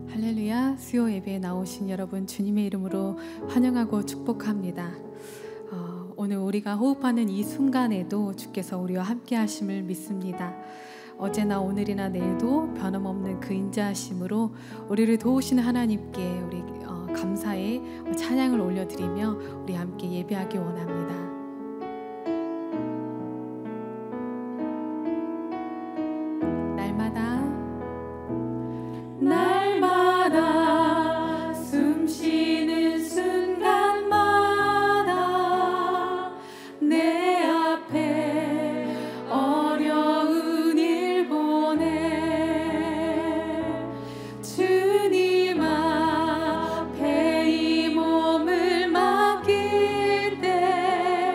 할렐루야. 수요 예배에 나오신 여러분 주님의 이름으로 환영하고 축복합니다. 오늘 우리가 호흡하는 이 순간에도 주께서 우리와 함께 하심을 믿습니다. 어제나 오늘이나 내일도 변함없는 그 인자하심으로 우리를 도우시는 하나님께 우리 감사의 찬양을 올려드리며 우리 함께 예배하기 원합니다. 날마다 숨쉬는 순간마다 내 앞에 어려운 일 보내 주님 앞에 이 몸을 맡길 때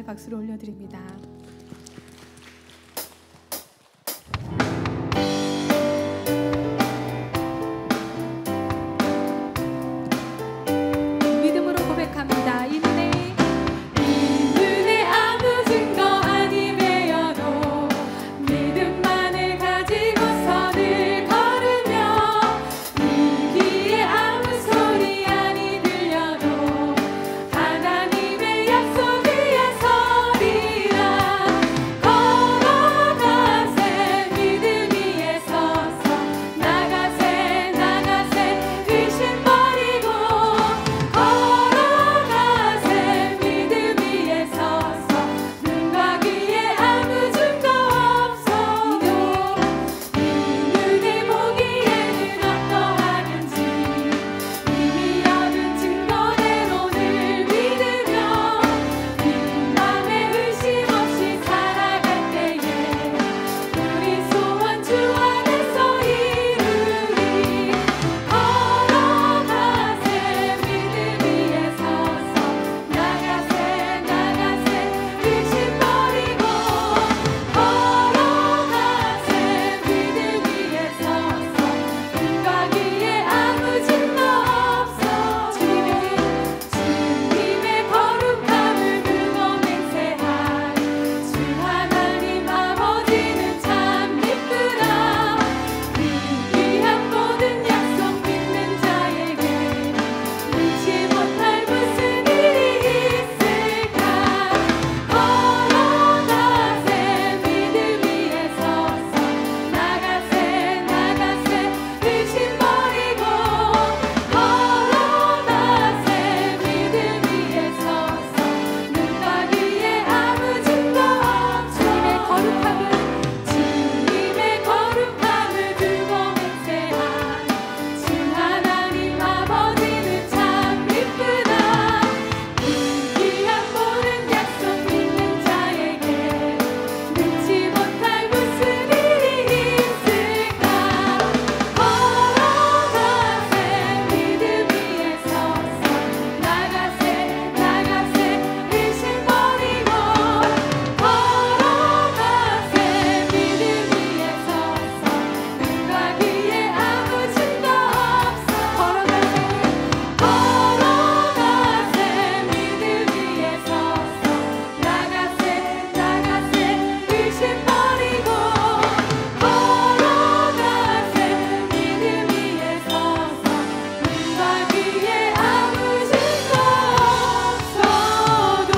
감사의 박수를 올려드립니다. 믿음으로 고백합니다. 이 눈에 아무 증거 아니매여도 믿음만을 가지고서 늘 걸으며 이 귀에 아무 소리 아니 들려도 하나님의 약속 위에 서리라. 걸어가세 믿음 위에 서서 나가세 나가세 의심 버리고 걸어가세 믿음 위에 서서 눈과 귀에 아무 증거 없어도 이 눈에 보기에는 어떠하는지 이미 얻은 증거대로 늘 믿으며 이 맘에 의심 없이 살아갈 때에 우리 소원 주 안에서 이루리. 걸어가세 믿음 위에 서서 나가세 나가세 의심 버리고 걸어가세 믿음 위에 서서 눈과 귀에 아무 증거 없어 주님의 거룩함을 두고 맹세한 주 하나님 아버지는 참 이쁘다. 그 귀한 모든 약속 믿는 자에게 능치 못할 무슨 일이 있을까. 걸어가세 믿음 위에 서서 나가세 나가세 의심 버리고 걸어가세 믿음 위에 서서 눈과 귀에 아무 증거 없어 주님의 거룩함을 두고 맹세한 주 하나님 아버지는 참 이쁘다. 그 귀한 모든 약속 믿는 자에게 능치 못할 무슨 일이 있을까. 걸어가세 믿음 위에 서서 나가세 나가세 의심 버리고 걸어가세 믿음 위에 서서 눈과 귀에 아무 증거 없어 걸어가세 믿음 위에 서서 나가세 나가세 의심 버리고 걸어가세 믿음 위에 서서 눈과 귀에 아무 증거 없어도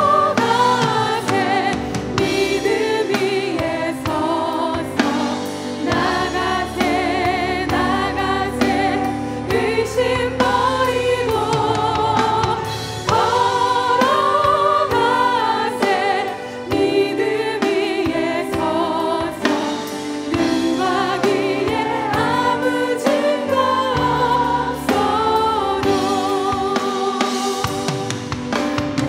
걸어가세 믿음 위에 서서 나가세 나가세 의심 버리고 걸어가세 믿음 위에 서서 눈과 귀에 아무 증거 없어도 내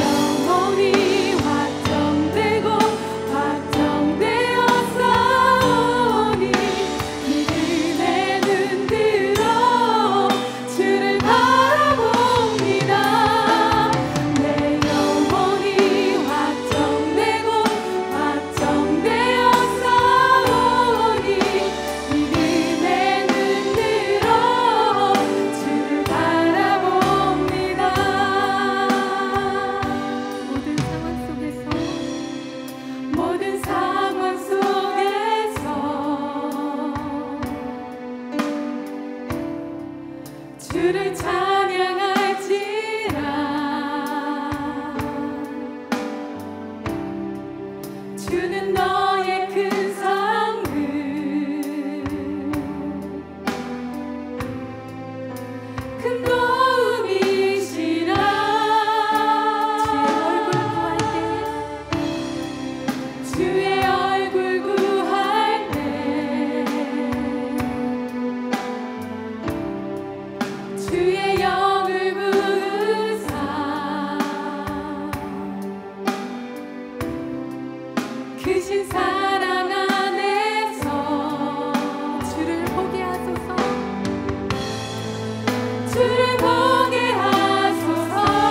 영혼이 확정되고 확정되었사오니 믿음의 눈 들어 주를 바라봅니다. 내 영혼이 확정되고 확정되었사오니 믿음의 눈 들어 주를 바라봅니다. 모든 상황 속에서 주를 찬양할지라. 주는 너의 큰 상급 큰 도움이시라. 주의 얼굴 구할 때 주의 영을 부으사 크신 사랑 안에서 주를 보게 하소서. 주를 보게 하소서.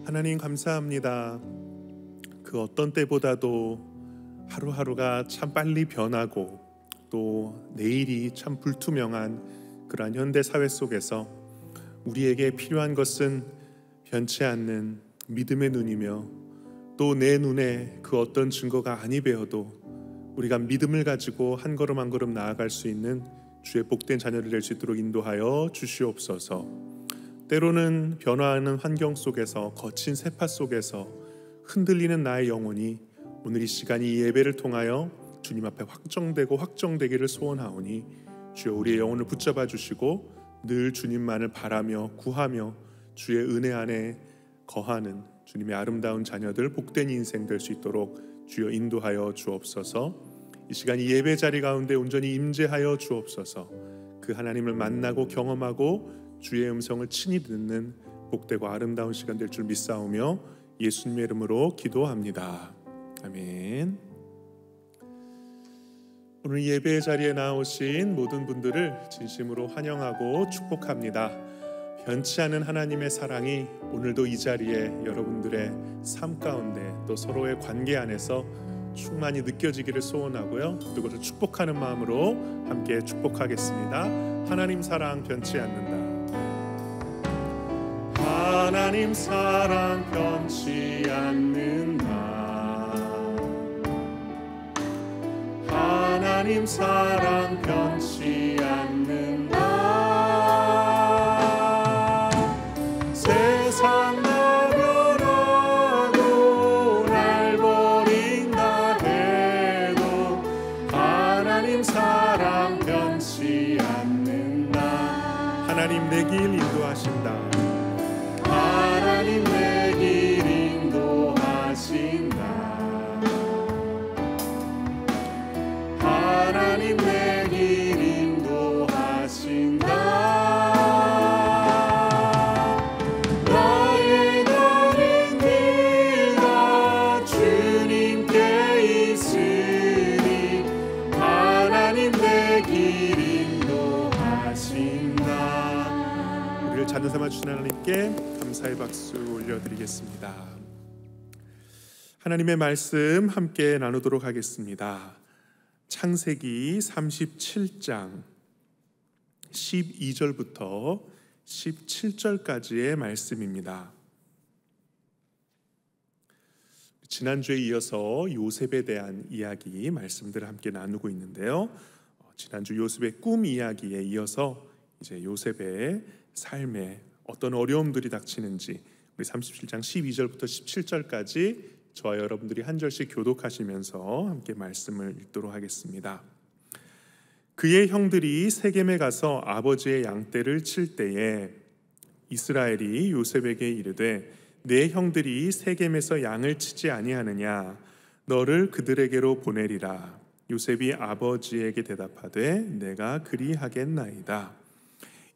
하나님 감사합니다. 그 어떤 때보다도 하루하루가 참 빨리 변하고 또 내일이 참 불투명한 그러한 현대 사회 속에서 우리에게 필요한 것은 변치 않는 믿음의 눈이며 또 내 눈에 그 어떤 증거가 아니 배어도 우리가 믿음을 가지고 한 걸음 한 걸음 나아갈 수 있는 주의 복된 자녀를 될 수 있도록 인도하여 주시옵소서. 때로는 변화하는 환경 속에서 거친 세파 속에서 흔들리는 나의 영혼이 오늘 이 시간이 이 예배를 통하여 주님 앞에 확정되기를 소원하오니 주여 우리의 영혼을 붙잡아 주시고 늘 주님만을 바라며 구하며 주의 은혜 안에 거하는 주님의 아름다운 자녀들 복된 인생 될 수 있도록 주여 인도하여 주옵소서. 이 시간 이 예배 자리 가운데 온전히 임재하여 주옵소서. 그 하나님을 만나고 경험하고 주의 음성을 친히 듣는 복되고 아름다운 시간 될 줄 믿사오며 예수님의 이름으로 기도합니다. 아멘. 오늘 예배 자리에 나오신 모든 분들을 진심으로 환영하고 축복합니다. 변치 않은 하나님의 사랑이 오늘도 이 자리에 여러분들의 삶 가운데 또 서로의 관계 안에서 충만히 느껴지기를 소원하고요. 그것을 축복하는 마음으로 함께 축복하겠습니다. 하나님 사랑 변치 않는다. 하나님 사랑 변치 않는다. 하나님 사랑 변치 않는다. 세상 나변하고 날 버린다 해도 하나님 사랑 변치 않는다. 하나님 내 길 인도하신다. 하나님 내 길 인도하신다. 하나님 내 길 인도하신다. 나의 가는 길 다 주님께 있으니 하나님 내 길 인도하신다. 우리를 찾는 삼아 주신 하나님께 감사의 박수 올려드리겠습니다. 하나님의 말씀 함께 나누도록 하겠습니다. 창세기 37장 12절부터 17절까지의 말씀입니다. 지난주에 이어서 요셉에 대한 이야기 말씀들을 함께 나누고 있는데요. 지난주 요셉의 꿈 이야기에 이어서 이제 요셉의 삶에 어떤 어려움들이 닥치는지 우리 37장 12절부터 17절까지 저와 여러분들이 한 절씩 교독하시면서 함께 말씀을 읽도록 하겠습니다. 그의 형들이 세겜에 가서 아버지의 양떼를 칠 때에 이스라엘이 요셉에게 이르되 내 형들이 세겜에서 양을 치지 아니하느냐 너를 그들에게로 보내리라. 요셉이 아버지에게 대답하되 내가 그리하겠나이다.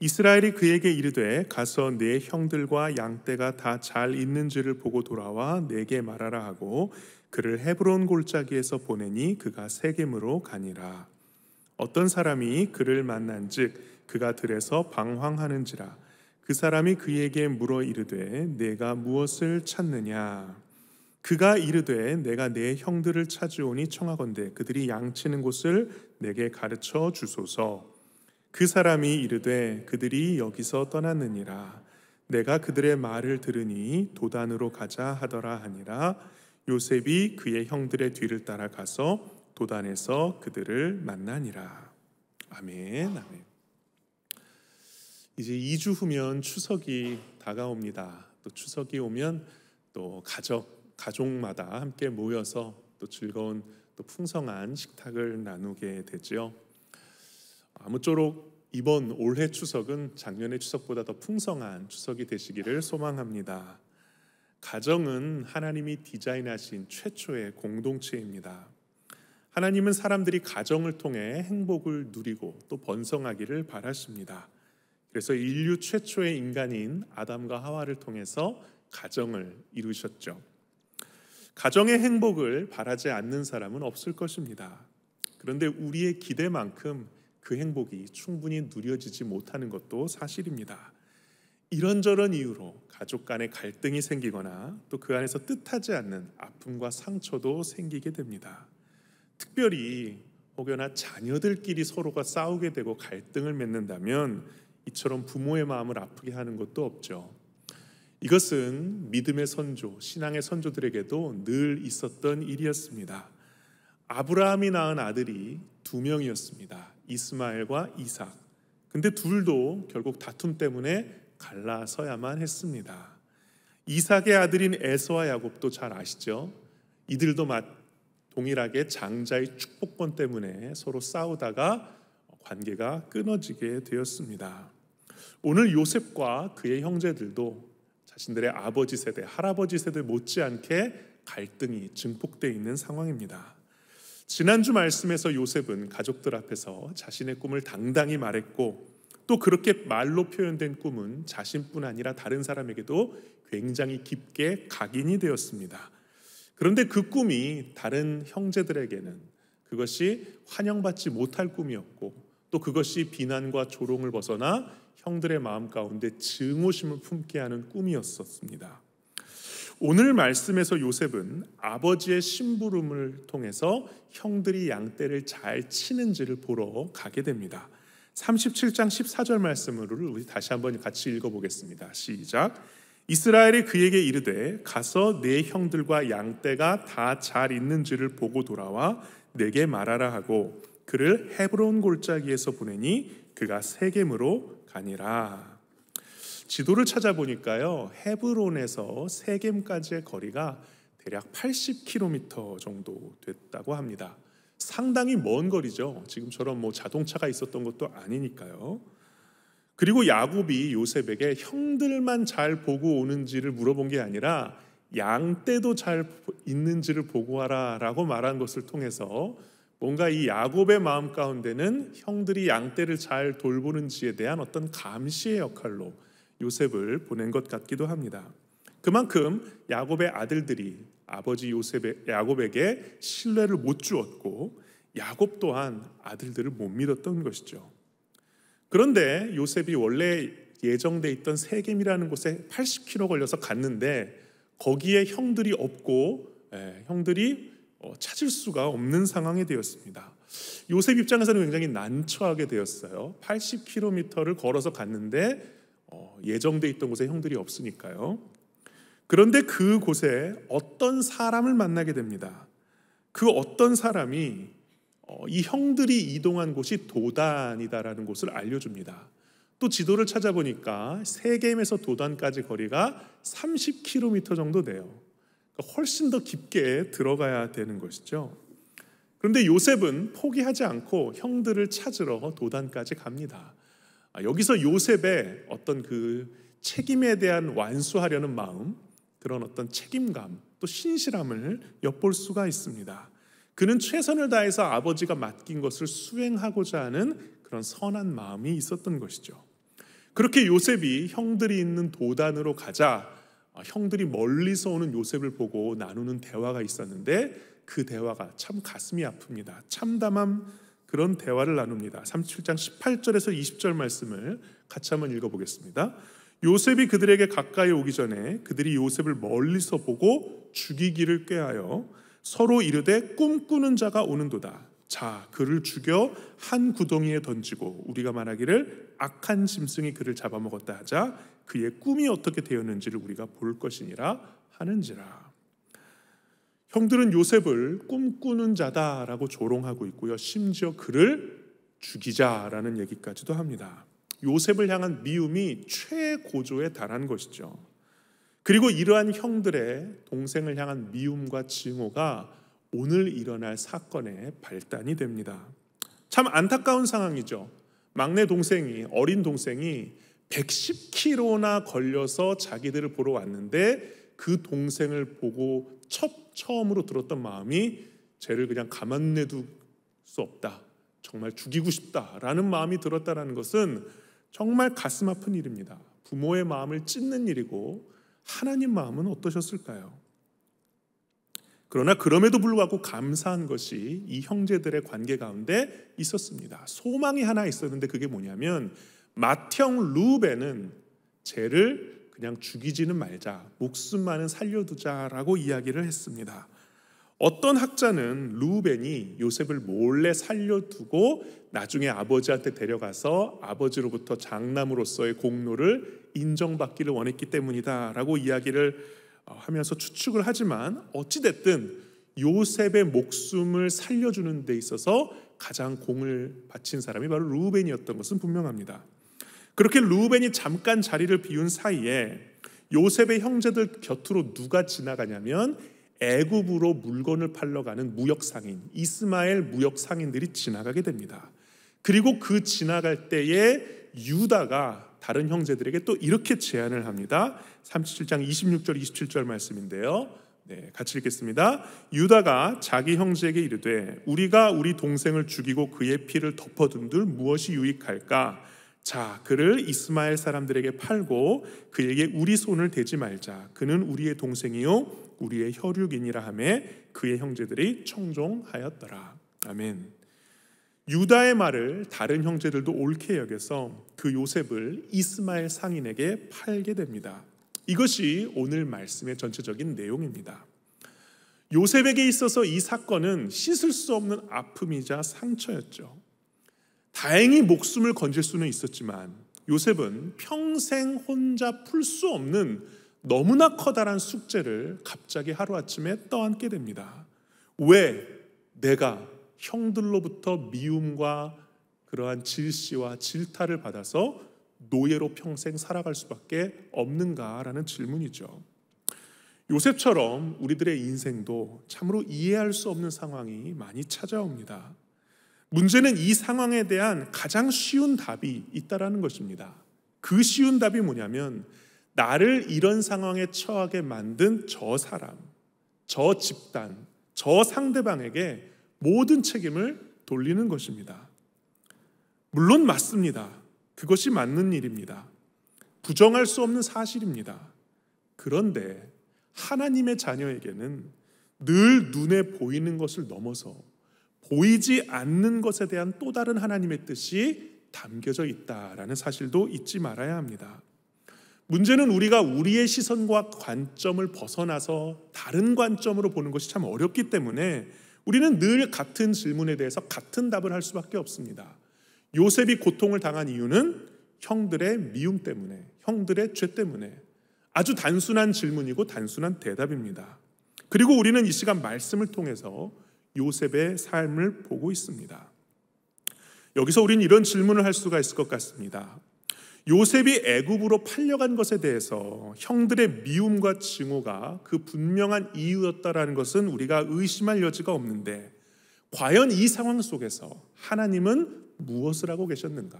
이스라엘이 그에게 이르되 가서 내 형들과 양떼가 다 잘 있는지를 보고 돌아와 내게 말하라 하고 그를 헤브론 골짜기에서 보내니 그가 세겜으로 가니라. 어떤 사람이 그를 만난즉 그가 들에서 방황하는지라. 그 사람이 그에게 물어 이르되 내가 무엇을 찾느냐. 그가 이르되 내가 내 형들을 찾으오니 청하건대 그들이 양치는 곳을 내게 가르쳐 주소서. 그 사람이 이르되 그들이 여기서 떠났느니라. 내가 그들의 말을 들으니 도단으로 가자 하더라 하니라. 요셉이 그의 형들의 뒤를 따라가서 도단에서 그들을 만나니라. 아멘. 아멘. 이제 2주 후면 추석이 다가옵니다. 또 추석이 오면 또 가족마다 함께 모여서 또 즐거운 또 풍성한 식탁을 나누게 되죠. 아무쪼록 이번 올해 추석은 작년의 추석보다 더 풍성한 추석이 되시기를 소망합니다. 가정은 하나님이 디자인하신 최초의 공동체입니다. 하나님은 사람들이 가정을 통해 행복을 누리고 또 번성하기를 바라십니다. 그래서 인류 최초의 인간인 아담과 하와를 통해서 가정을 이루셨죠. 가정의 행복을 바라지 않는 사람은 없을 것입니다. 그런데 우리의 기대만큼 그 행복이 충분히 누려지지 못하는 것도 사실입니다. 이런저런 이유로 가족 간의 갈등이 생기거나 또 그 안에서 뜻하지 않는 아픔과 상처도 생기게 됩니다. 특별히 혹여나 자녀들끼리 서로가 싸우게 되고 갈등을 맺는다면 이처럼 부모의 마음을 아프게 하는 것도 없죠. 이것은 믿음의 선조, 신앙의 선조들에게도 늘 있었던 일이었습니다. 아브라함이 낳은 아들이 2명이었습니다. 이스마엘과 이삭. 근데 둘도 결국 다툼 때문에 갈라서야만 했습니다. 이삭의 아들인 에서와 야곱도 잘 아시죠? 이들도 동일하게 장자의 축복권 때문에 서로 싸우다가 관계가 끊어지게 되었습니다. 오늘 요셉과 그의 형제들도 자신들의 아버지 세대, 할아버지 세대 못지않게 갈등이 증폭되어 있는 상황입니다. 지난주 말씀에서 요셉은 가족들 앞에서 자신의 꿈을 당당히 말했고 또 그렇게 말로 표현된 꿈은 자신뿐 아니라 다른 사람에게도 굉장히 깊게 각인이 되었습니다. 그런데 그 꿈이 다른 형제들에게는 그것이 환영받지 못할 꿈이었고 또 그것이 비난과 조롱을 벗어나 형들의 마음 가운데 증오심을 품게 하는 꿈이었습니다. 오늘 말씀에서 요셉은 아버지의 심부름을 통해서 형들이 양떼를 잘 치는지를 보러 가게 됩니다. 37장 14절 말씀을 우리 다시 한번 같이 읽어보겠습니다. 시작. 이스라엘이 그에게 이르되 가서 내 형들과 양떼가 다 잘 있는지를 보고 돌아와 내게 말하라 하고 그를 헤브론 골짜기에서 보내니 그가 세겜으로 가니라. 지도를 찾아보니까요, 헤브론에서 세겜까지의 거리가 대략 80km 정도 됐다고 합니다. 상당히 먼 거리죠. 지금처럼 자동차가 있었던 것도 아니니까요. 그리고 야곱이 요셉에게 형들만 잘 보고 오는지를 물어본 게 아니라 양떼도 잘 있는지를 보고 와라 라고 말한 것을 통해서 뭔가 이 야곱의 마음 가운데는 형들이 양떼를 잘 돌보는지에 대한 어떤 감시의 역할로 요셉을 보낸 것 같기도 합니다. 그만큼 야곱의 아들들이 아버지 야곱에게 신뢰를 못 주었고 야곱 또한 아들들을 못 믿었던 것이죠. 그런데 요셉이 원래 예정돼 있던 세겜이라는 곳에 80km 걸려서 갔는데 거기에 형들이 없고 형들이 찾을 수가 없는 상황이 되었습니다. 요셉 입장에서는 굉장히 난처하게 되었어요. 80km를 걸어서 갔는데 예정돼 있던 곳에 형들이 없으니까요. 그런데 그곳에 어떤 사람을 만나게 됩니다. 그 어떤 사람이 이 형들이 이동한 곳이 도단이다라는 곳을 알려줍니다. 또 지도를 찾아보니까 세겜에서 도단까지 거리가 30km 정도 돼요. 그러니까 훨씬 더 깊게 들어가야 되는 것이죠. 그런데 요셉은 포기하지 않고 형들을 찾으러 도단까지 갑니다. 여기서 요셉의 어떤 그 책임에 대한 완수하려는 마음, 그런 어떤 책임감, 또 신실함을 엿볼 수가 있습니다. 그는 최선을 다해서 아버지가 맡긴 것을 수행하고자 하는 그런 선한 마음이 있었던 것이죠. 그렇게 요셉이 형들이 있는 도단으로 가자 형들이 멀리서 오는 요셉을 보고 나누는 대화가 있었는데 그 대화가 참 가슴이 아픕니다. 참담한 그런 대화를 나눕니다. 37장 18절에서 20절 말씀을 같이 한번 읽어보겠습니다. 요셉이 그들에게 가까이 오기 전에 그들이 요셉을 멀리서 보고 죽이기를 꾀하여 서로 이르되 꿈꾸는 자가 오는도다. 자, 그를 죽여 한 구덩이에 던지고 우리가 말하기를 악한 짐승이 그를 잡아먹었다 하자 그의 꿈이 어떻게 되었는지를 우리가 볼 것이니라 하는지라. 형들은 요셉을 꿈꾸는 자다라고 조롱하고 있고요. 심지어 그를 죽이자라는 얘기까지도 합니다. 요셉을 향한 미움이 최고조에 달한 것이죠. 그리고 이러한 형들의 동생을 향한 미움과 증오가 오늘 일어날 사건의 발단이 됩니다. 참 안타까운 상황이죠. 막내 동생이, 어린 동생이 110km나 걸려서 자기들을 보러 왔는데 그 동생을 보고 처음으로 들었던 마음이 쟤를 그냥 가만 내둘 수 없다, 정말 죽이고 싶다라는 마음이 들었다는 것은 정말 가슴 아픈 일입니다. 부모의 마음을 찢는 일이고 하나님 마음은 어떠셨을까요? 그러나 그럼에도 불구하고 감사한 것이 이 형제들의 관계 가운데 있었습니다. 소망이 하나 있었는데 그게 뭐냐면 맏형 루벤은 쟤를 그냥 죽이지는 말자, 목숨만은 살려두자라고 이야기를 했습니다. 어떤 학자는 르우벤이 요셉을 몰래 살려두고 나중에 아버지한테 데려가서 아버지로부터 장남으로서의 공로를 인정받기를 원했기 때문이다라고 이야기를 하면서 추측을 하지만, 어찌됐든 요셉의 목숨을 살려주는 데 있어서 가장 공을 바친 사람이 바로 르우벤이었던 것은 분명합니다. 그렇게 르우벤이 잠깐 자리를 비운 사이에 요셉의 형제들 곁으로 누가 지나가냐면 애굽으로 물건을 팔러 가는 무역상인, 이스마엘 무역상인들이 지나가게 됩니다. 그리고 그 지나갈 때에 유다가 다른 형제들에게 또 이렇게 제안을 합니다. 37장 26절 27절 말씀인데요. 같이 읽겠습니다. 유다가 자기 형제에게 이르되 우리가 우리 동생을 죽이고 그의 피를 덮어둔들 무엇이 유익할까? 자, 그를 이스마엘 사람들에게 팔고 그에게 우리 손을 대지 말자. 그는 우리의 동생이요 우리의 혈육이니라 하며 그의 형제들이 청종하였더라. 아멘. 유다의 말을 다른 형제들도 옳게 여겨서 그 요셉을 이스마엘 상인에게 팔게 됩니다. 이것이 오늘 말씀의 전체적인 내용입니다. 요셉에게 있어서 이 사건은 씻을 수 없는 아픔이자 상처였죠. 다행히 목숨을 건질 수는 있었지만 요셉은 평생 혼자 풀 수 없는 너무나 커다란 숙제를 갑자기 하루아침에 떠안게 됩니다. 왜 내가 형들로부터 미움과 그러한 질시와 질타를 받아서 노예로 평생 살아갈 수밖에 없는가라는 질문이죠. 요셉처럼 우리들의 인생도 참으로 이해할 수 없는 상황이 많이 찾아옵니다. 문제는 이 상황에 대한 가장 쉬운 답이 있다라는 것입니다. 그 쉬운 답이 뭐냐면 나를 이런 상황에 처하게 만든 저 사람, 저 집단, 저 상대방에게 모든 책임을 돌리는 것입니다. 물론 맞습니다. 그것이 맞는 일입니다. 부정할 수 없는 사실입니다. 그런데 하나님의 자녀에게는 늘 눈에 보이는 것을 넘어서 보이지 않는 것에 대한 또 다른 하나님의 뜻이 담겨져 있다라는 사실도 잊지 말아야 합니다. 문제는 우리가 우리의 시선과 관점을 벗어나서 다른 관점으로 보는 것이 참 어렵기 때문에 우리는 늘 같은 질문에 대해서 같은 답을 할 수밖에 없습니다. 요셉이 고통을 당한 이유는 형들의 미움 때문에, 형들의 죄 때문에. 아주 단순한 질문이고 단순한 대답입니다. 그리고 우리는 이 시간 말씀을 통해서 요셉의 삶을 보고 있습니다. 여기서 우리는 이런 질문을 할 수가 있을 것 같습니다. 요셉이 애굽으로 팔려간 것에 대해서 형들의 미움과 증오가 그 분명한 이유였다라는 것은 우리가 의심할 여지가 없는데, 과연 이 상황 속에서 하나님은 무엇을 하고 계셨는가?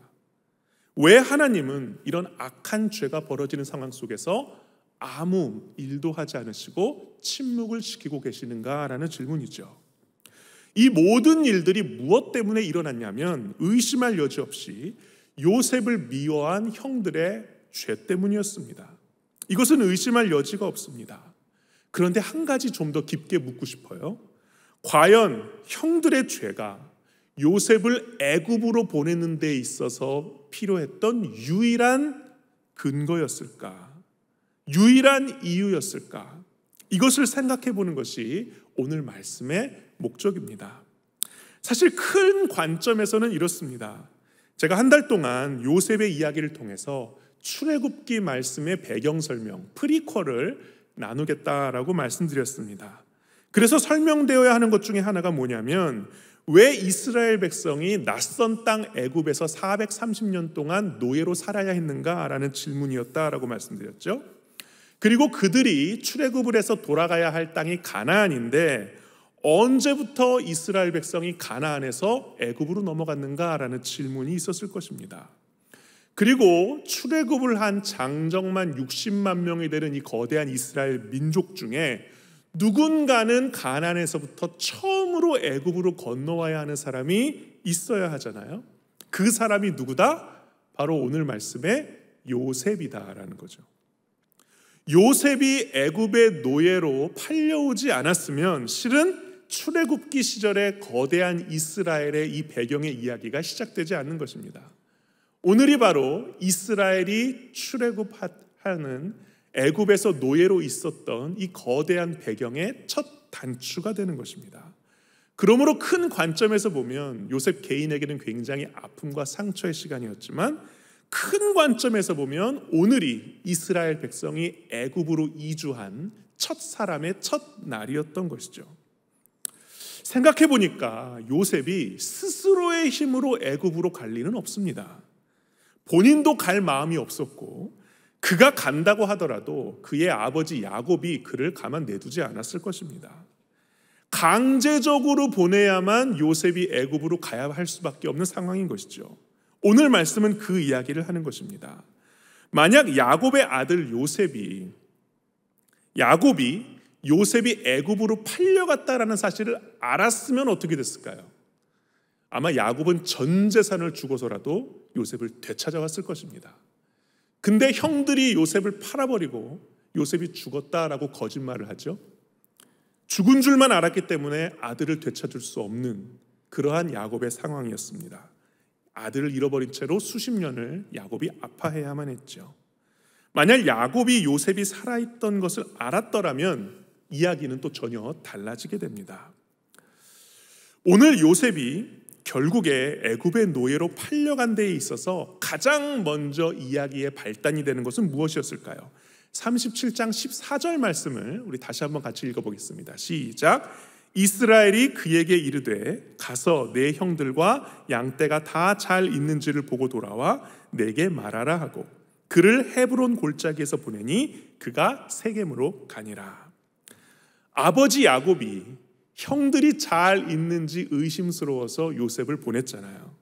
왜 하나님은 이런 악한 죄가 벌어지는 상황 속에서 아무 일도 하지 않으시고 침묵을 지키고 계시는가라는 질문이죠. 이 모든 일들이 무엇 때문에 일어났냐면 의심할 여지 없이 요셉을 미워한 형들의 죄 때문이었습니다. 이것은 의심할 여지가 없습니다. 그런데 한 가지 좀 더 깊게 묻고 싶어요. 과연 형들의 죄가 요셉을 애굽으로 보내는 데 있어서 필요했던 유일한 근거였을까? 유일한 이유였을까? 이것을 생각해 보는 것이 오늘 말씀의 목적입니다. 사실 큰 관점에서는 이렇습니다. 제가 한 달 동안 요셉의 이야기를 통해서 출애굽기 말씀의 배경 설명, 프리퀄을 나누겠다라고 말씀드렸습니다. 그래서 설명되어야 하는 것 중에 하나가 뭐냐면 왜 이스라엘 백성이 낯선 땅 애굽에서 430년 동안 노예로 살아야 했는가라는 질문이었다라고 말씀드렸죠. 그리고 그들이 출애굽을 해서 돌아가야 할 땅이 가나안인데 언제부터 이스라엘 백성이 가나안에서 애굽으로 넘어갔는가라는 질문이 있었을 것입니다. 그리고 출애굽을 한 장정만 60만 명이 되는 이 거대한 이스라엘 민족 중에 누군가는 가나안에서부터 처음으로 애굽으로 건너와야 하는 사람이 있어야 하잖아요. 그 사람이 누구다? 바로 오늘 말씀의 요셉이다라는 거죠. 요셉이 애굽의 노예로 팔려오지 않았으면 실은 출애굽기 시절의 거대한 이스라엘의 이 배경의 이야기가 시작되지 않는 것입니다. 오늘이 바로 이스라엘이 출애굽하는 애굽에서 노예로 있었던 이 거대한 배경의 첫 단추가 되는 것입니다. 그러므로 큰 관점에서 보면 요셉 개인에게는 굉장히 아픔과 상처의 시간이었지만, 큰 관점에서 보면 오늘이 이스라엘 백성이 애굽으로 이주한 첫 사람의 첫 날이었던 것이죠. 생각해 보니까 요셉이 스스로의 힘으로 애굽으로 갈 리는 없습니다. 본인도 갈 마음이 없었고, 그가 간다고 하더라도 그의 아버지 야곱이 그를 가만 내두지 않았을 것입니다. 강제적으로 보내야만 요셉이 애굽으로 가야 할 수밖에 없는 상황인 것이죠. 오늘 말씀은 그 이야기를 하는 것입니다. 만약 야곱의 아들 야곱이 요셉이 애굽으로 팔려갔다라는 사실을 알았으면 어떻게 됐을까요? 아마 야곱은 전 재산을 주고서라도 요셉을 되찾아왔을 것입니다. 근데 형들이 요셉을 팔아버리고 요셉이 죽었다라고 거짓말을 하죠. 죽은 줄만 알았기 때문에 아들을 되찾을 수 없는 그러한 야곱의 상황이었습니다. 아들을 잃어버린 채로 수십 년을 야곱이 아파해야만 했죠. 만약 야곱이 요셉이 살아있던 것을 알았더라면 이야기는 또 전혀 달라지게 됩니다. 오늘 요셉이 결국에 애굽의 노예로 팔려간 데에 있어서 가장 먼저 이야기의 발단이 되는 것은 무엇이었을까요? 37장 14절 말씀을 우리 다시 한번 같이 읽어보겠습니다. 시작. 이스라엘이 그에게 이르되 가서 내 형들과 양떼가 다 잘 있는지를 보고 돌아와 내게 말하라 하고 그를 헤브론 골짜기에서 보내니 그가 세겜으로 가니라. 아버지 야곱이 형들이 잘 있는지 의심스러워서 요셉을 보냈잖아요.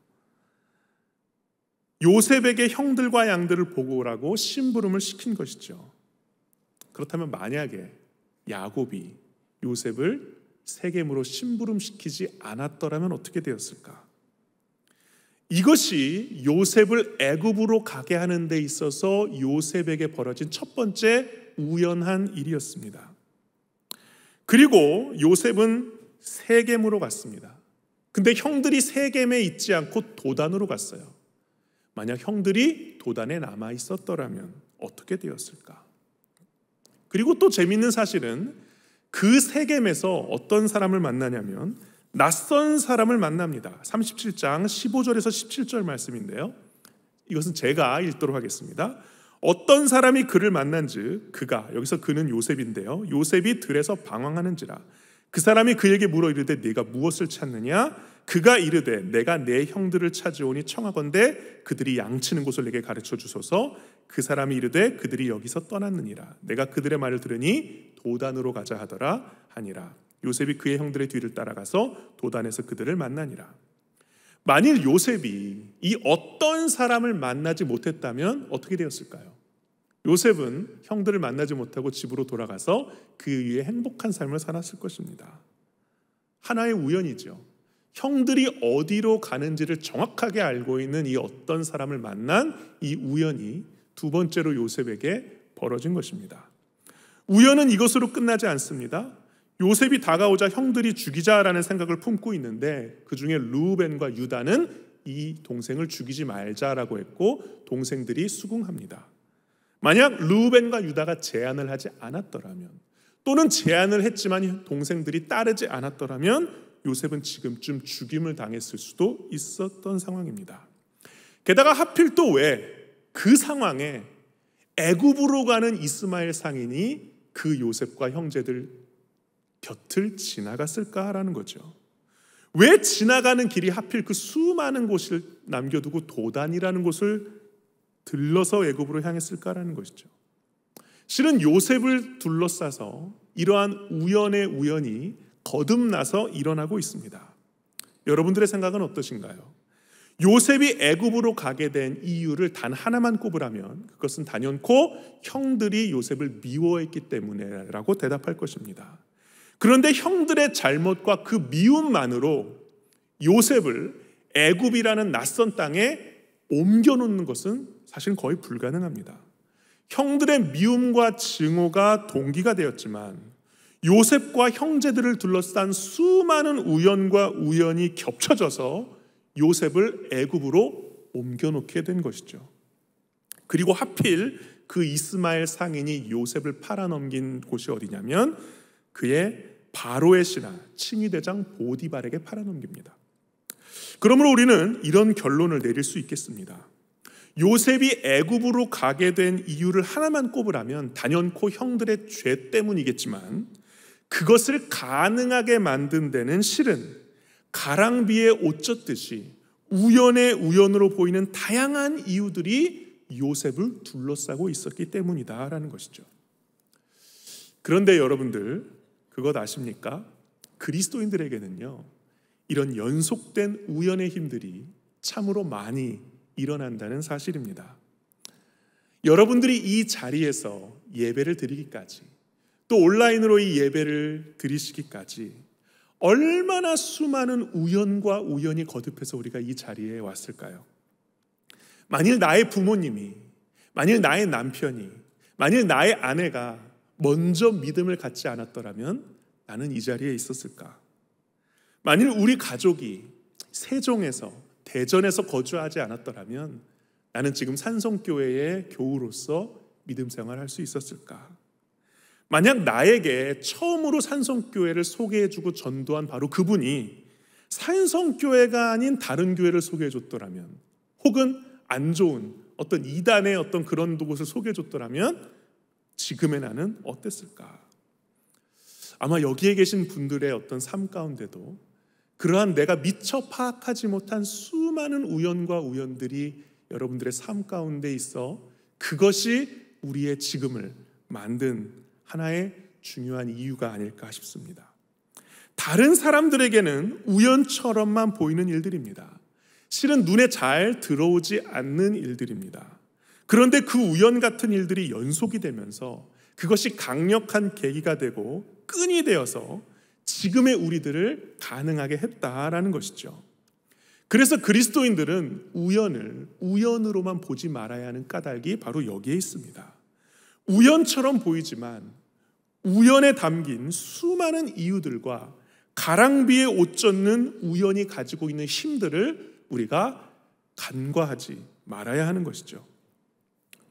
요셉에게 형들과 양들을 보고 오라고 심부름을 시킨 것이죠. 그렇다면 만약에 야곱이 요셉을 세겜으로 심부름시키지 않았더라면 어떻게 되었을까? 이것이 요셉을 애굽으로 가게 하는 데 있어서 요셉에게 벌어진 첫 번째 우연한 일이었습니다. 그리고 요셉은 세겜으로 갔습니다. 근데 형들이 세겜에 있지 않고 도단으로 갔어요. 만약 형들이 도단에 남아 있었더라면 어떻게 되었을까? 그리고 또 재밌는 사실은 그 세겜에서 어떤 사람을 만나냐면 낯선 사람을 만납니다. 37장 15절에서 17절 말씀인데요. 이것은 제가 읽도록 하겠습니다. 어떤 사람이 그를 만난즉 그가, 여기서 그는 요셉인데요, 요셉이 들에서 방황하는지라 그 사람이 그에게 물어 이르되 네가 무엇을 찾느냐? 그가 이르되 내가 내 형들을 찾으오니 청하건대 그들이 양치는 곳을 내게 가르쳐 주소서. 그 사람이 이르되 그들이 여기서 떠났느니라. 내가 그들의 말을 들으니 도단으로 가자 하더라 하니라. 요셉이 그의 형들의 뒤를 따라가서 도단에서 그들을 만나니라. 만일 요셉이 이 어떤 사람을 만나지 못했다면 어떻게 되었을까요? 요셉은 형들을 만나지 못하고 집으로 돌아가서 그 위에 행복한 삶을 살았을 것입니다. 하나의 우연이죠. 형들이 어디로 가는지를 정확하게 알고 있는 이 어떤 사람을 만난 이 우연이 두 번째로 요셉에게 벌어진 것입니다. 우연은 이것으로 끝나지 않습니다. 요셉이 다가오자 형들이 죽이자라는 생각을 품고 있는데 그 중에 르우벤과 유다는 이 동생을 죽이지 말자라고 했고 동생들이 수긍합니다. 만약 르우벤과 유다가 제안을 하지 않았더라면, 또는 제안을 했지만 동생들이 따르지 않았더라면 요셉은 지금쯤 죽임을 당했을 수도 있었던 상황입니다. 게다가 하필 또 왜 그 상황에 애굽으로 가는 이스마엘 상인이 그 요셉과 형제들 곁을 지나갔을까라는 거죠. 왜 지나가는 길이 하필 그 수많은 곳을 남겨두고 도단이라는 곳을 들러서 애굽으로 향했을까라는 것이죠. 실은 요셉을 둘러싸서 이러한 우연의 우연이 거듭나서 일어나고 있습니다. 여러분들의 생각은 어떠신가요? 요셉이 애굽으로 가게 된 이유를 단 하나만 꼽으라면 그것은 단연코 형들이 요셉을 미워했기 때문에라고 대답할 것입니다. 그런데 형들의 잘못과 그 미움만으로 요셉을 애굽이라는 낯선 땅에 옮겨놓는 것은 사실 거의 불가능합니다. 형들의 미움과 증오가 동기가 되었지만 요셉과 형제들을 둘러싼 수많은 우연과 우연이 겹쳐져서 요셉을 애굽으로 옮겨놓게 된 것이죠. 그리고 하필 그 이스마엘 상인이 요셉을 팔아넘긴 곳이 어디냐면 그의 바로의 신하 칭위대장 보디발에게 팔아넘깁니다. 그러므로 우리는 이런 결론을 내릴 수 있겠습니다. 요셉이 애굽으로 가게 된 이유를 하나만 꼽으라면 단연코 형들의 죄 때문이겠지만 그것을 가능하게 만든 데는 실은 가랑비에 옷 젖듯이 우연의 우연으로 보이는 다양한 이유들이 요셉을 둘러싸고 있었기 때문이다라는 것이죠. 그런데 여러분들 그것 아십니까? 그리스도인들에게는요, 이런 연속된 우연의 힘들이 참으로 많이 일어난다는 사실입니다. 여러분들이 이 자리에서 예배를 드리기까지, 또 온라인으로 이 예배를 드리시기까지 얼마나 수많은 우연과 우연이 거듭해서 우리가 이 자리에 왔을까요? 만일 나의 부모님이, 만일 나의 남편이, 만일 나의 아내가 먼저 믿음을 갖지 않았더라면 나는 이 자리에 있었을까? 만일 우리 가족이 세종에서, 대전에서 거주하지 않았더라면 나는 지금 산성교회의 교우로서 믿음 생활할 수 있었을까? 만약 나에게 처음으로 산성교회를 소개해주고 전도한 바로 그분이 산성교회가 아닌 다른 교회를 소개해줬더라면, 혹은 안 좋은 어떤 이단의 어떤 그런 곳을 소개해줬더라면 지금의 나는 어땠을까? 아마 여기에 계신 분들의 어떤 삶 가운데도 그러한 내가 미처 파악하지 못한 수많은 우연과 우연들이 여러분들의 삶 가운데 있어 그것이 우리의 지금을 만든 하나의 중요한 이유가 아닐까 싶습니다. 다른 사람들에게는 우연처럼만 보이는 일들입니다. 실은 눈에 잘 들어오지 않는 일들입니다. 그런데 그 우연 같은 일들이 연속이 되면서 그것이 강력한 계기가 되고 끈이 되어서 지금의 우리들을 가능하게 했다라는 것이죠. 그래서 그리스도인들은 우연을 우연으로만 보지 말아야 하는 까닭이 바로 여기에 있습니다. 우연처럼 보이지만 우연에 담긴 수많은 이유들과 가랑비에 옷 젖는 우연이 가지고 있는 힘들을 우리가 간과하지 말아야 하는 것이죠.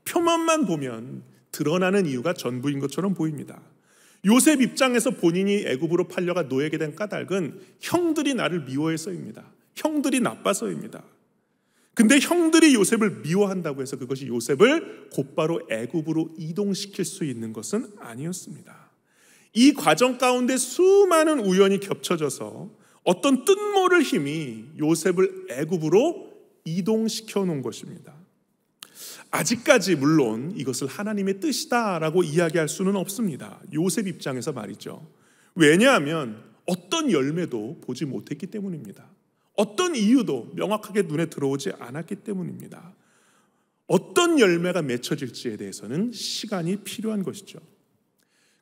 표면만 보면 드러나는 이유가 전부인 것처럼 보입니다. 요셉 입장에서 본인이 애굽으로 팔려가 노예게 된 까닭은 형들이 나를 미워해서입니다. 형들이 나빠서입니다. 근데 형들이 요셉을 미워한다고 해서 그것이 요셉을 곧바로 애굽으로 이동시킬 수 있는 것은 아니었습니다. 이 과정 가운데 수많은 우연이 겹쳐져서 어떤 뜻모를 힘이 요셉을 애굽으로 이동시켜 놓은 것입니다. 아직까지 물론 이것을 하나님의 뜻이다라고 이야기할 수는 없습니다. 요셉 입장에서 말이죠. 왜냐하면 어떤 열매도 보지 못했기 때문입니다. 어떤 이유도 명확하게 눈에 들어오지 않았기 때문입니다. 어떤 열매가 맺혀질지에 대해서는 시간이 필요한 것이죠.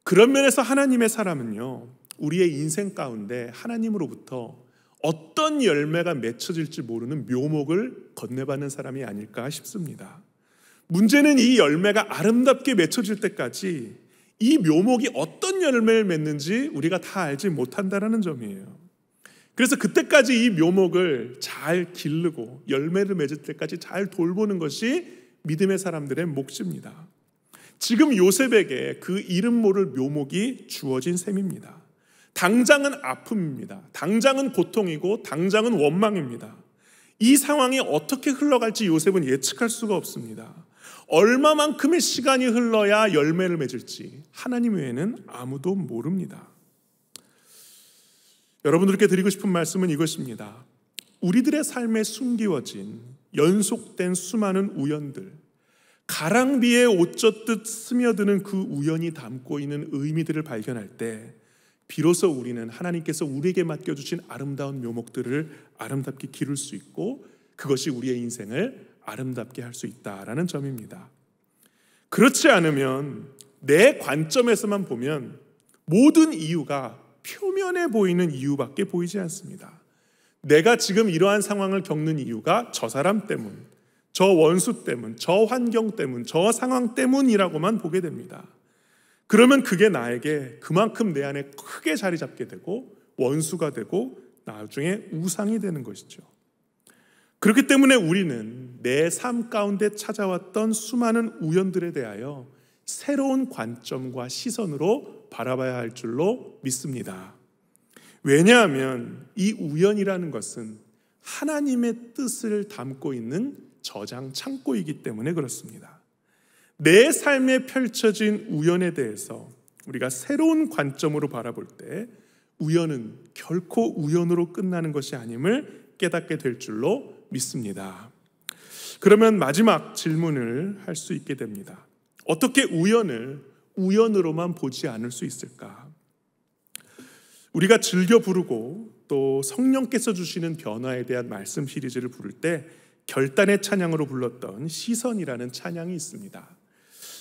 그런 면에서 하나님의 사람은요, 우리의 인생 가운데 하나님으로부터 어떤 열매가 맺혀질지 모르는 묘목을 건네받는 사람이 아닐까 싶습니다. 문제는 이 열매가 아름답게 맺혀질 때까지 이 묘목이 어떤 열매를 맺는지 우리가 다 알지 못한다는 점이에요. 그래서 그때까지 이 묘목을 잘 기르고 열매를 맺을 때까지 잘 돌보는 것이 믿음의 사람들의 몫입니다. 지금 요셉에게 그 이름 모를 묘목이 주어진 셈입니다. 당장은 아픔입니다. 당장은 고통이고 당장은 원망입니다. 이 상황이 어떻게 흘러갈지 요셉은 예측할 수가 없습니다. 얼마만큼의 시간이 흘러야 열매를 맺을지 하나님 외에는 아무도 모릅니다. 여러분들께 드리고 싶은 말씀은 이것입니다. 우리들의 삶에 숨기워진 연속된 수많은 우연들, 가랑비에 옷 젖듯 스며드는 그 우연이 담고 있는 의미들을 발견할 때 비로소 우리는 하나님께서 우리에게 맡겨주신 아름다운 묘목들을 아름답게 기를 수 있고 그것이 우리의 인생을 아름답게 할 수 있다라는 점입니다. 그렇지 않으면 내 관점에서만 보면 모든 이유가 표면에 보이는 이유밖에 보이지 않습니다. 내가 지금 이러한 상황을 겪는 이유가 저 사람 때문, 저 원수 때문, 저 환경 때문, 저 상황 때문이라고만 보게 됩니다. 그러면 그게 나에게 그만큼 내 안에 크게 자리 잡게 되고 원수가 되고 나중에 우상이 되는 것이죠. 그렇기 때문에 우리는 내 삶 가운데 찾아왔던 수많은 우연들에 대하여 새로운 관점과 시선으로 바라봐야 할 줄로 믿습니다. 왜냐하면 이 우연이라는 것은 하나님의 뜻을 담고 있는 저장 창고이기 때문에 그렇습니다. 내 삶에 펼쳐진 우연에 대해서 우리가 새로운 관점으로 바라볼 때 우연은 결코 우연으로 끝나는 것이 아님을 깨닫게 될 줄로 믿습니다. 그러면 마지막 질문을 할 수 있게 됩니다. 어떻게 우연을 우연으로만 보지 않을 수 있을까? 우리가 즐겨 부르고 또 성령께서 주시는 변화에 대한 말씀 시리즈를 부를 때 결단의 찬양으로 불렀던 시선이라는 찬양이 있습니다.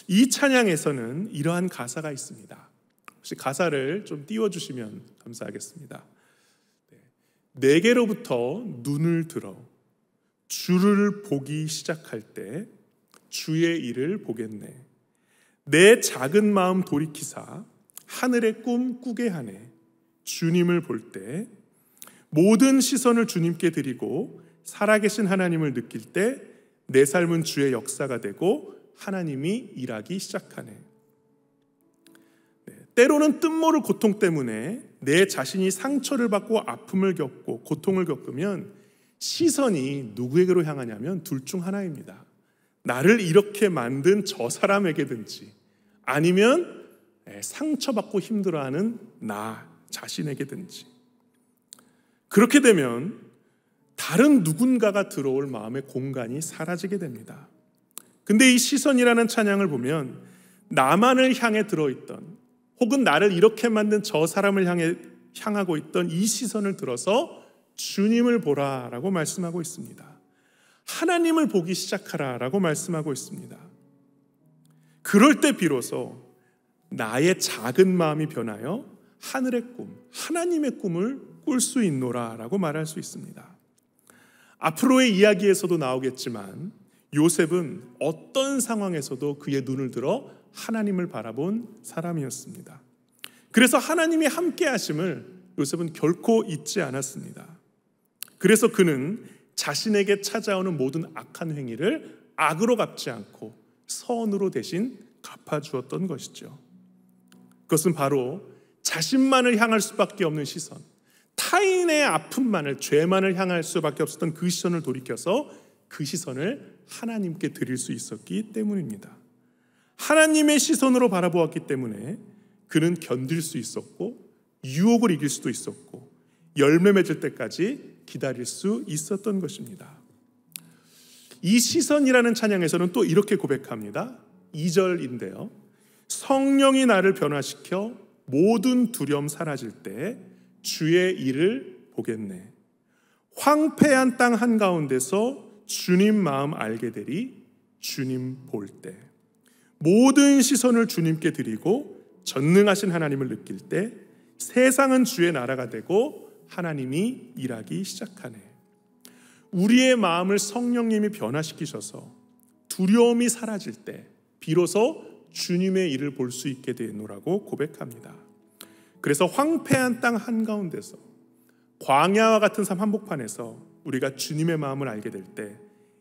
이 찬양에서는 이러한 가사가 있습니다. 혹시 가사를 좀 띄워주시면 감사하겠습니다. 내게로부터 눈을 들어 주를 보기 시작할 때 주의 일을 보겠네. 내 작은 마음 돌이키사 하늘의 꿈 꾸게 하네. 주님을 볼 때 모든 시선을 주님께 드리고 살아계신 하나님을 느낄 때 내 삶은 주의 역사가 되고 하나님이 일하기 시작하네. 때로는 뜻모를 고통 때문에 내 자신이 상처를 받고 아픔을 겪고 고통을 겪으면 시선이 누구에게로 향하냐면 둘 중 하나입니다. 나를 이렇게 만든 저 사람에게든지 아니면 상처받고 힘들어하는 나 자신에게든지. 그렇게 되면 다른 누군가가 들어올 마음의 공간이 사라지게 됩니다. 근데 이 시선이라는 찬양을 보면 나만을 향해 들어있던 혹은 나를 이렇게 만든 저 사람을 향하고 있던 이 시선을 들어서 주님을 보라라고 말씀하고 있습니다. 하나님을 보기 시작하라라고 말씀하고 있습니다. 그럴 때 비로소 나의 작은 마음이 변하여 하늘의 꿈, 하나님의 꿈을 꿀 수 있노라라고 말할 수 있습니다. 앞으로의 이야기에서도 나오겠지만 요셉은 어떤 상황에서도 그의 눈을 들어 하나님을 바라본 사람이었습니다. 그래서 하나님이 함께 하심을 요셉은 결코 잊지 않았습니다. 그래서 그는 자신에게 찾아오는 모든 악한 행위를 악으로 갚지 않고 선으로 대신 갚아주었던 것이죠. 그것은 바로 자신만을 향할 수밖에 없는 시선, 타인의 아픔만을, 죄만을 향할 수밖에 없었던 그 시선을 돌이켜서 그 시선을 하나님께 드릴 수 있었기 때문입니다. 하나님의 시선으로 바라보았기 때문에 그는 견딜 수 있었고 유혹을 이길 수도 있었고 열매 맺을 때까지 기다릴 수 있었던 것입니다. 이 시선이라는 찬양에서는 또 이렇게 고백합니다. 2절인데요. 성령이 나를 변화시켜 모든 두려움 사라질 때 주의 일을 보겠네. 황폐한 땅 한가운데서 주님 마음 알게 되리. 주님 볼 때 모든 시선을 주님께 드리고 전능하신 하나님을 느낄 때 세상은 주의 나라가 되고 하나님이 일하기 시작하네. 우리의 마음을 성령님이 변화시키셔서 두려움이 사라질 때 비로소 주님의 일을 볼 수 있게 되노라고 고백합니다. 그래서 황폐한 땅 한가운데서 광야와 같은 삶 한복판에서 우리가 주님의 마음을 알게 될 때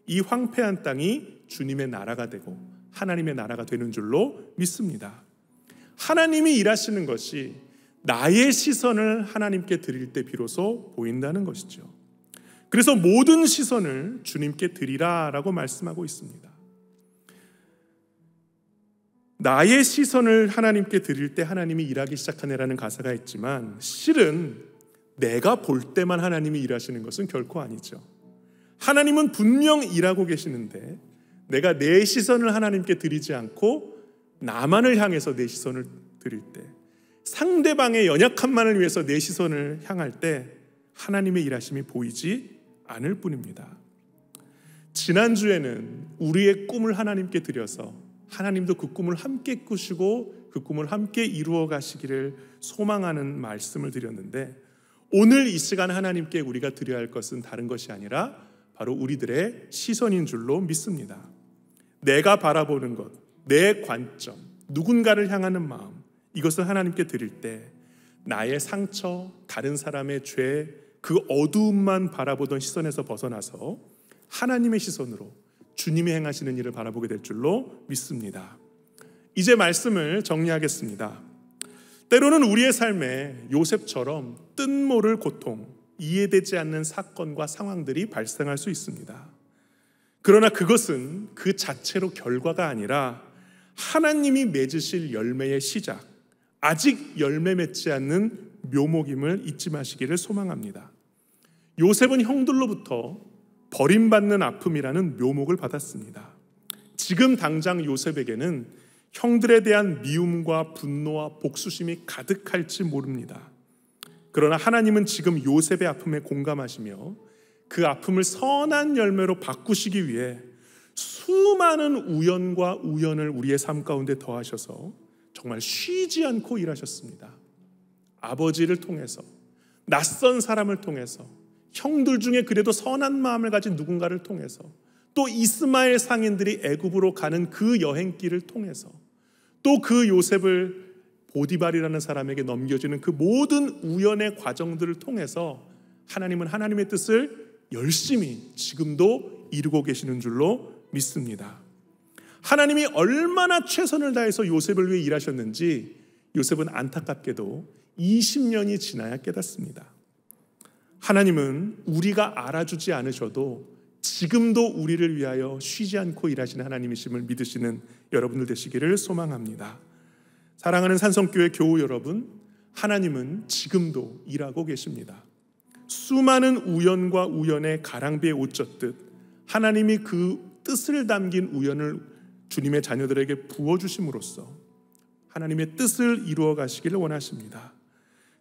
이 황폐한 땅이 주님의 나라가 되고 하나님의 나라가 되는 줄로 믿습니다. 하나님이 일하시는 것이 나의 시선을 하나님께 드릴 때 비로소 보인다는 것이죠. 그래서 모든 시선을 주님께 드리라라고 말씀하고 있습니다. 나의 시선을 하나님께 드릴 때 하나님이 일하기 시작하네라는 가사가 있지만 실은 내가 볼 때만 하나님이 일하시는 것은 결코 아니죠. 하나님은 분명 일하고 계시는데 내가 내 시선을 하나님께 드리지 않고 나만을 향해서 내 시선을 드릴 때, 상대방의 연약함만을 위해서 내 시선을 향할 때 하나님의 일하심이 보이지 않을 뿐입니다. 지난주에는 우리의 꿈을 하나님께 드려서 하나님도 그 꿈을 함께 꾸시고 그 꿈을 함께 이루어 가시기를 소망하는 말씀을 드렸는데, 오늘 이 시간 하나님께 우리가 드려야 할 것은 다른 것이 아니라 바로 우리들의 시선인 줄로 믿습니다. 내가 바라보는 것, 내 관점, 누군가를 향하는 마음, 이것을 하나님께 드릴 때 나의 상처, 다른 사람의 죄, 그 어두움만 바라보던 시선에서 벗어나서 하나님의 시선으로 주님이 행하시는 일을 바라보게 될 줄로 믿습니다. 이제 말씀을 정리하겠습니다. 때로는 우리의 삶에 요셉처럼 뜻모를 고통, 이해되지 않는 사건과 상황들이 발생할 수 있습니다. 그러나 그것은 그 자체로 결과가 아니라 하나님이 맺으실 열매의 시작, 아직 열매 맺지 않는 묘목임을 잊지 마시기를 소망합니다. 요셉은 형들로부터 버림받는 아픔이라는 묘목을 받았습니다. 지금 당장 요셉에게는 형들에 대한 미움과 분노와 복수심이 가득할지 모릅니다. 그러나 하나님은 지금 요셉의 아픔에 공감하시며 그 아픔을 선한 열매로 바꾸시기 위해 수많은 우연과 우연을 우리의 삶 가운데 더하셔서 정말 쉬지 않고 일하셨습니다. 아버지를 통해서, 낯선 사람을 통해서, 형들 중에 그래도 선한 마음을 가진 누군가를 통해서, 또 이스마엘 상인들이 애굽으로 가는 그 여행길을 통해서, 또 그 요셉을 보디발이라는 사람에게 넘겨주는 그 모든 우연의 과정들을 통해서 하나님은 하나님의 뜻을 열심히 지금도 이루고 계시는 줄로 믿습니다. 하나님이 얼마나 최선을 다해서 요셉을 위해 일하셨는지 요셉은 안타깝게도 20년이 지나야 깨닫습니다. 하나님은 우리가 알아주지 않으셔도 지금도 우리를 위하여 쉬지 않고 일하시는 하나님이심을 믿으시는 여러분들 되시기를 소망합니다. 사랑하는 산성교회 교우 여러분, 하나님은 지금도 일하고 계십니다. 수많은 우연과 우연의 가랑비에 옷 젖듯 하나님이 그 뜻을 담긴 우연을 주님의 자녀들에게 부어주심으로써 하나님의 뜻을 이루어 가시기를 원하십니다.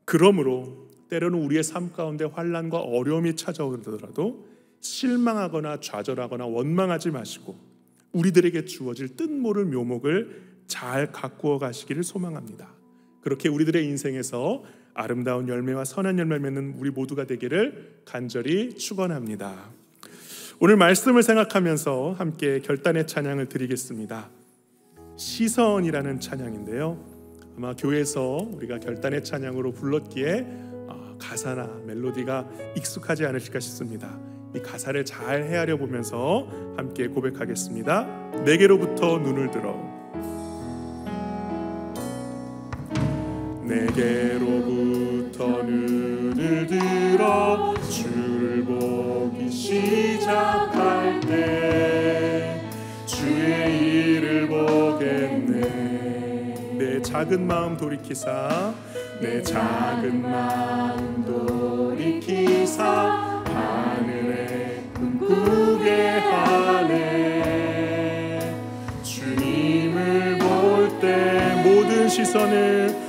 그러므로 때로는 우리의 삶 가운데 환난과 어려움이 찾아오더라도 실망하거나 좌절하거나 원망하지 마시고 우리들에게 주어질 뜻모를 묘목을 잘 가꾸어 가시기를 소망합니다. 그렇게 우리들의 인생에서 아름다운 열매와 선한 열매 맺는 우리 모두가 되기를 간절히 축원합니다. 오늘 말씀을 생각하면서 함께 결단의 찬양을 드리겠습니다. 시선이라는 찬양인데요, 아마 교회에서 우리가 결단의 찬양으로 불렀기에 가사나 멜로디가 익숙하지 않으실까 싶습니다. 이 가사를 잘 헤아려 보면서 함께 고백하겠습니다. 내게로부터 눈을 들어, 내게로부터 눈을 들어 주를 보기 시작할 때 주의 일을 보겠네. 내 작은 마음 돌이키사, 내 작은 마음 돌이키사 하늘에 꿈꾸게 하네. 주님을 볼 때 모든 시선을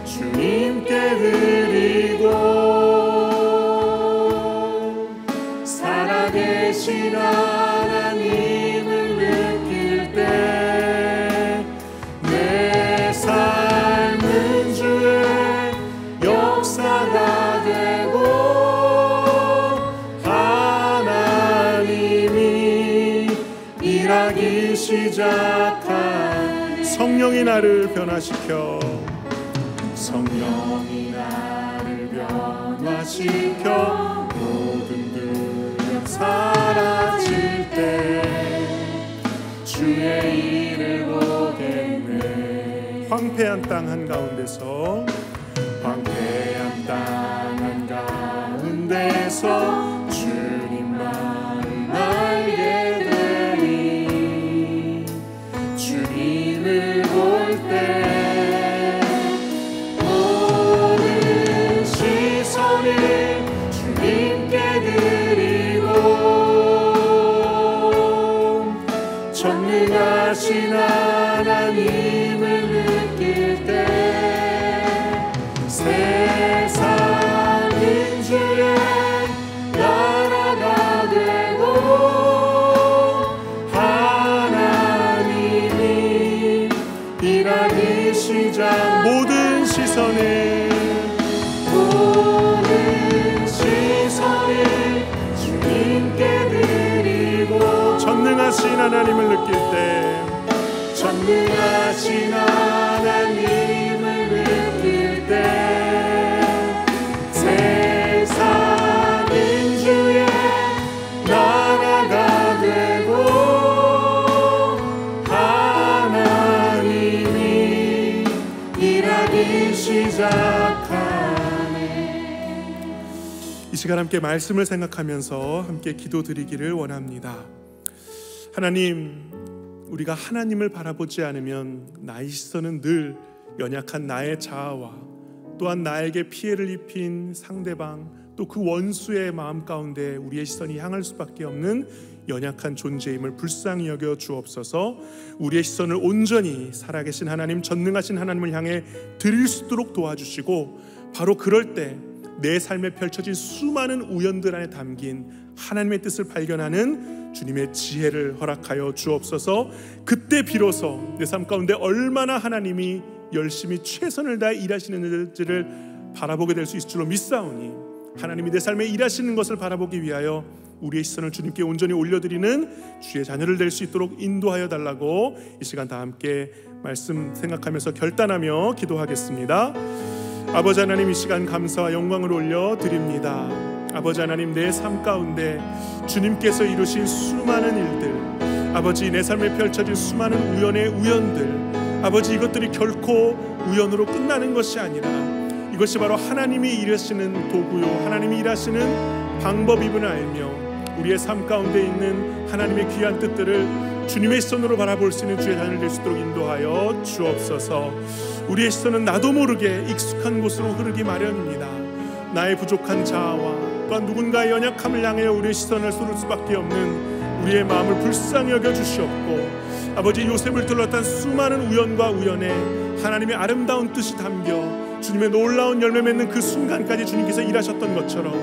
주님께 드리고 살아계신 하나님을 느낄 때 내 삶은 주의 역사가 되고 하나님이 일하기 시작한 성령이 나를 변화시켜, 성령이 나를 변화시켜 모든 두려움 사라질 때 주의 일을 보겠네. 황폐한 땅 한가운데서, 황폐한 땅 한가운데서 주님만을 알게 되니 주님을 볼 때 주님께 드리고 전능하신 하나님을 느낄 때 세상은 주의 나라가 되고 하나님이 일하기 시작. 모든 시선을 주님께 드리고 전능하신 하나님을 느낄 때, 전능하신 하나님을 느낄 때 시간 함께 말씀을 생각하면서 함께 기도드리기를 원합니다. 하나님, 우리가 하나님을 바라보지 않으면 나의 시선은 늘 연약한 나의 자아와 또한 나에게 피해를 입힌 상대방, 또 그 원수의 마음 가운데 우리의 시선이 향할 수밖에 없는 연약한 존재임을 불쌍히 여겨 주옵소서. 우리의 시선을 온전히 살아계신 하나님, 전능하신 하나님을 향해 드릴 수 있도록 도와주시고, 바로 그럴 때 내 삶에 펼쳐진 수많은 우연들 안에 담긴 하나님의 뜻을 발견하는 주님의 지혜를 허락하여 주옵소서. 그때 비로소 내 삶 가운데 얼마나 하나님이 열심히 최선을 다해 일하시는지를 바라보게 될 수 있을 줄로 믿사오니, 하나님이 내 삶에 일하시는 것을 바라보기 위하여 우리의 시선을 주님께 온전히 올려드리는 주의 자녀를 될 수 있도록 인도하여 달라고 이 시간 다 함께 말씀 생각하면서 결단하며 기도하겠습니다. 아버지 하나님, 이 시간 감사와 영광을 올려드립니다. 아버지 하나님, 내 삶 가운데 주님께서 이루신 수많은 일들, 아버지 내 삶에 펼쳐진 수많은 우연의 우연들, 아버지 이것들이 결코 우연으로 끝나는 것이 아니라 이것이 바로 하나님이 일하시는 도구요, 하나님이 일하시는 방법임을 알며 우리의 삶 가운데 있는 하나님의 귀한 뜻들을 주님의 시선으로 바라볼 수 있는 주의 자녀를 될 수 있도록 인도하여 주옵소서. 우리의 시선은 나도 모르게 익숙한 곳으로 흐르기 마련입니다. 나의 부족한 자아와 또한 누군가의 연약함을 향하여 우리의 시선을 쏠을 수밖에 없는 우리의 마음을 불쌍히 여겨 주시옵고, 아버지 요셉을 둘러싼 수많은 우연과 우연에 하나님의 아름다운 뜻이 담겨 주님의 놀라운 열매 맺는 그 순간까지 주님께서 일하셨던 것처럼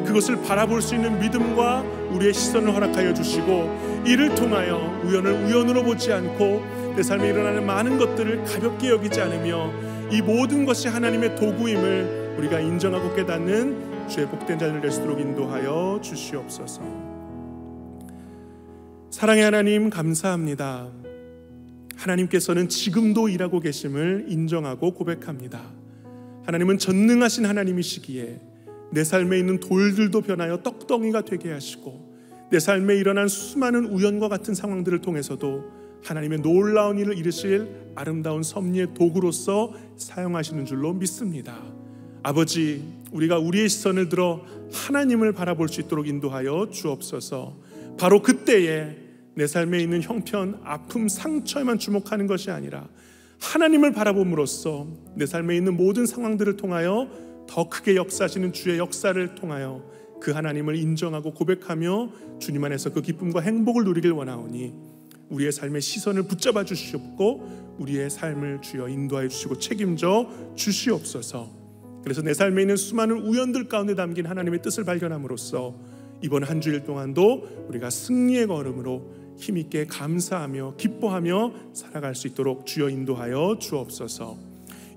그것을 바라볼 수 있는 믿음과 우리의 시선을 허락하여 주시고, 이를 통하여 우연을 우연으로 보지 않고 내 삶에 일어나는 많은 것들을 가볍게 여기지 않으며 이 모든 것이 하나님의 도구임을 우리가 인정하고 깨닫는 주의 복된 자녀를 될 수 있도록 인도하여 주시옵소서. 사랑의 하나님, 감사합니다. 하나님께서는 지금도 일하고 계심을 인정하고 고백합니다. 하나님은 전능하신 하나님이시기에 내 삶에 있는 돌들도 변하여 떡덩이가 되게 하시고, 내 삶에 일어난 수많은 우연과 같은 상황들을 통해서도 하나님의 놀라운 일을 이루실 아름다운 섭리의 도구로서 사용하시는 줄로 믿습니다. 아버지, 우리가 우리의 시선을 들어 하나님을 바라볼 수 있도록 인도하여 주옵소서. 바로 그때에 내 삶에 있는 형편, 아픔, 상처에만 주목하는 것이 아니라 하나님을 바라봄으로써 내 삶에 있는 모든 상황들을 통하여 더 크게 역사하시는 주의 역사를 통하여 그 하나님을 인정하고 고백하며 주님 안에서 그 기쁨과 행복을 누리길 원하오니, 우리의 삶의 시선을 붙잡아 주시옵고 우리의 삶을 주여 인도하여 주시고 책임져 주시옵소서. 그래서 내 삶에 있는 수많은 우연들 가운데 담긴 하나님의 뜻을 발견함으로써 이번 한 주일 동안도 우리가 승리의 걸음으로 힘있게 감사하며 기뻐하며 살아갈 수 있도록 주여 인도하여 주옵소서.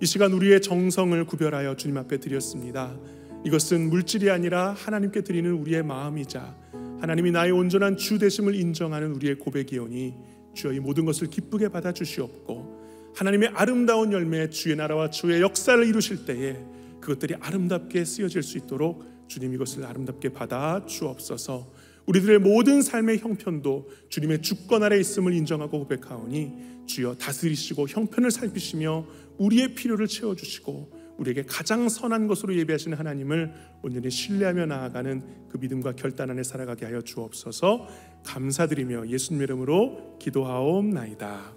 이 시간 우리의 정성을 구별하여 주님 앞에 드렸습니다. 이것은 물질이 아니라 하나님께 드리는 우리의 마음이자 하나님이 나의 온전한 주 되심을 인정하는 우리의 고백이오니, 주여 이 모든 것을 기쁘게 받아 주시옵고 하나님의 아름다운 열매, 주의 나라와 주의 역사를 이루실 때에 그것들이 아름답게 쓰여질 수 있도록 주님 이것을 아름답게 받아 주옵소서. 우리들의 모든 삶의 형편도 주님의 주권 아래 있음을 인정하고 고백하오니, 주여 다스리시고 형편을 살피시며 우리의 필요를 채워주시고 우리에게 가장 선한 것으로 예비하시는 하나님을 온전히 신뢰하며 나아가는 그 믿음과 결단 안에 살아가게 하여 주옵소서. 감사드리며 예수님의 이름으로 기도하옵나이다.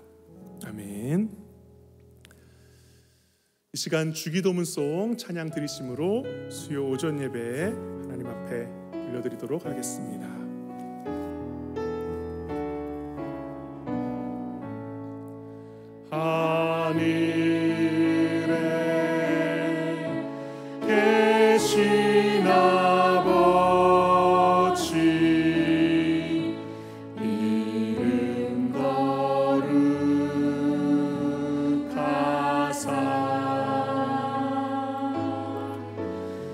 아멘. 이 시간 주기도문송 찬양 드리심으로 수요 오전 예배 하나님 앞에 올려드리도록 하겠습니다. 하늘에 계신 아버지, 이름 거룩하사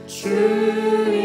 주님